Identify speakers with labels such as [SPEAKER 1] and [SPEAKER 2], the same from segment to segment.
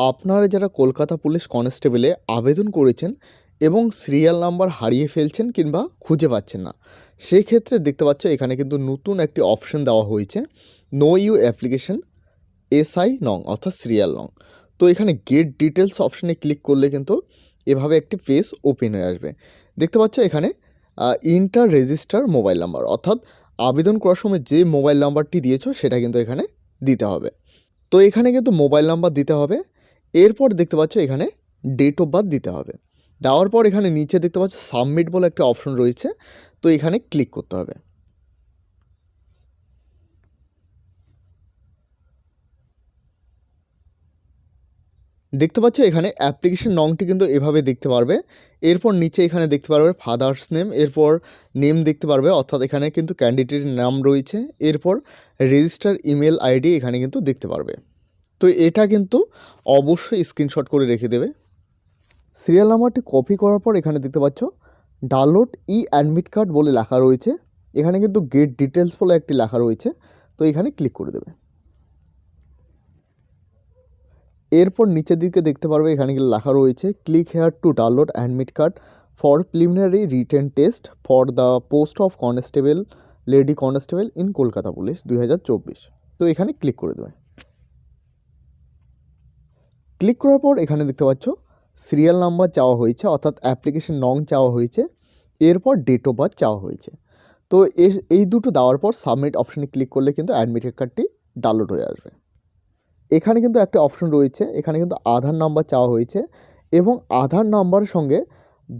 [SPEAKER 1] আপনারা যারা কলকাতা পুলিশ কনস্টেবলে আবেদন করেছেন এবং সিরিয়াল নাম্বার হারিয়ে ফেলছেন কিংবা খুঁজে পাচ্ছেন না, সেই ক্ষেত্রে দেখতে পাচ্ছ এখানে কিন্তু নতুন একটি অপশন দেওয়া হয়েছে, নো ইউ অ্যাপ্লিকেশন এসআই নং অর্থাৎ সিরিয়াল নং। তো এখানে গেট ডিটেলস অপশনে ক্লিক করলে কিন্তু এভাবে একটি পেজ ওপেন হয়ে আসবে। দেখতে পাচ্ছ এখানে ইন্টার রেজিস্টার মোবাইল নাম্বার, অর্থাৎ আবেদন করার সময় যে মোবাইল নাম্বারটি দিয়েছো সেটা কিন্তু এখানে দিতে হবে। তো এখানে কিন্তু মোবাইল নাম্বার দিতে হবে। এরপর দেখতে পাচ্ছ এখানে ডেট অফ বার্থ দিতে হবে। দেওয়ার পর এখানে নিচে দেখতে পাচ্ছ সাবমিট বলে একটা অপশন রয়েছে, তো এখানে ক্লিক করতে হবে। দেখতে পাচ্ছ এখানে অ্যাপ্লিকেশন নংটি কিন্তু এভাবে দেখতে পারবে। এরপর নিচে এখানে দেখতে পারবে ফাদার্স নেম, এরপর নেম দেখতে পারবে, অর্থাৎ এখানে কিন্তু ক্যান্ডিডেটের নাম রয়েছে। এরপর রেজিস্টার ইমেল আইডি এখানে কিন্তু দেখতে পারবে। তো এটা কিন্তু অবশ্যই স্ক্রিনশট করে রেখে দেবে। সিরিয়াল নাম্বারটি কপি করার পর এখানে দেখতে পাচ্ছ ডাউনলোড ই অ্যাডমিট কার্ড বলে লেখা রয়েছে। এখানে কিন্তু গেট ডিটেলস বলে একটি লেখা রয়েছে, তো এখানে ক্লিক করে দেবে। এরপর নিচের দিকে দেখতে পারবে এখানে কিন্তু লেখা রয়েছে click here to download admit card for preliminary written test for the post of constable lady constable in Kolkata police 2024। তো এখানে ক্লিক করে দেবে। ক্লিক করার পর এখানে দেখতে পাচ্ছ সিরিয়াল নাম্বার চাওয়া হয়েছে, অর্থাৎ অ্যাপ্লিকেশন নং চাওয়া হয়েছে, এরপর ডেট অফ বার্থ চাওয়া হয়েছে। তো এই দুটো দেওয়ার পর সাবমিট অপশানে ক্লিক করলে কিন্তু অ্যাডমিট কার্ডটি ডাউনলোড হয়ে আসবে। এখানে কিন্তু একটা অপশন রয়েছে, এখানে কিন্তু আধার নাম্বার চাওয়া হয়েছে এবং আধার নাম্বারের সঙ্গে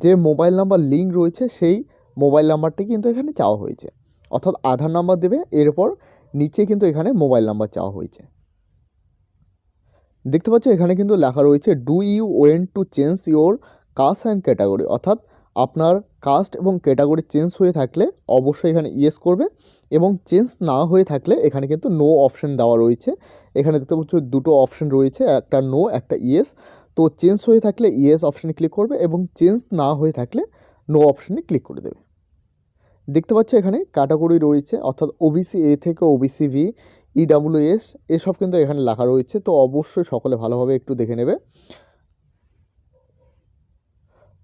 [SPEAKER 1] যে মোবাইল নাম্বার লিঙ্ক রয়েছে সেই মোবাইল নাম্বারটি কিন্তু এখানে চাওয়া হয়েছে, অর্থাৎ আধার নাম্বার দেবে। এরপর নিচে কিন্তু এখানে মোবাইল নাম্বার চাওয়া হয়েছে। দেখতে পাচ্ছ এখানে কিন্তু লেখা রয়েছে do you want to change your caste and category, অর্থাৎ আপনার কাস্ট এবং ক্যাটাগরি চেঞ্জ হয়ে থাকলে অবশ্যই এখানে ইয়েস করবে এবং চেঞ্জ না হয়ে থাকলে এখানে কিন্তু নো অপশন দেওয়া রয়েছে। এখানে দেখতে পাচ্ছ দুটো অপশন রয়েছে, একটা নো একটা ইয়েস। তো চেঞ্জ হয়ে থাকলে ইয়েস অপশানে ক্লিক করবে এবং চেঞ্জ না হয়ে থাকলে নো অপশানে ক্লিক করে দেবে। দেখতে পাচ্ছ এখানে ক্যাটাগরি রয়েছে, অর্থাৎ ওবিসি এ থেকে ওবিসি ভি, ইডাব্লিউএস এসব কিন্তু এখানে লেখা রয়েছে। তো অবশ্যই সকলে ভালোভাবে একটু দেখে নেবে।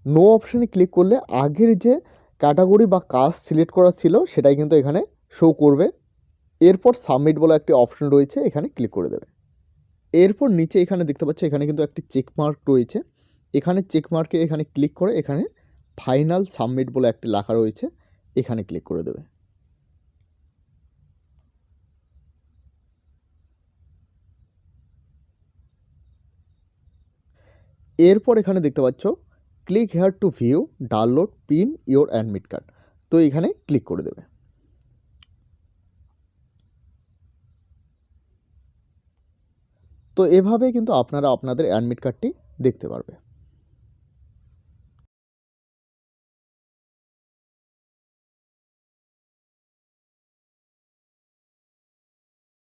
[SPEAKER 1] নো অপশানে ক্লিক করলে আগের যে ক্যাটাগরি বা কাস্ট সিলেক্ট করা ছিল সেটাই কিন্তু এখানে শো করবে। এরপর সাবমিট বলে একটি অপশন রয়েছে, এখানে ক্লিক করে দেবে। এরপর নিচে এখানে দেখতে পাচ্ছ এখানে কিন্তু একটি চেকমার্ক রয়েছে, এখানে চেকমার্কে এখানে ক্লিক করে এখানে ফাইনাল সাবমিট বলে একটি লেখা রয়েছে, এখানে ক্লিক করে দেবে। এরপর এখানে দেখতে পাচ্ছ click here two view download pin your admit card, তো এখানে ক্লিক করে দেবে। তো এভাবে কিন্তু আপনারা আপনাদের অ্যাডমিট কার্ডটি দেখতে পারবে।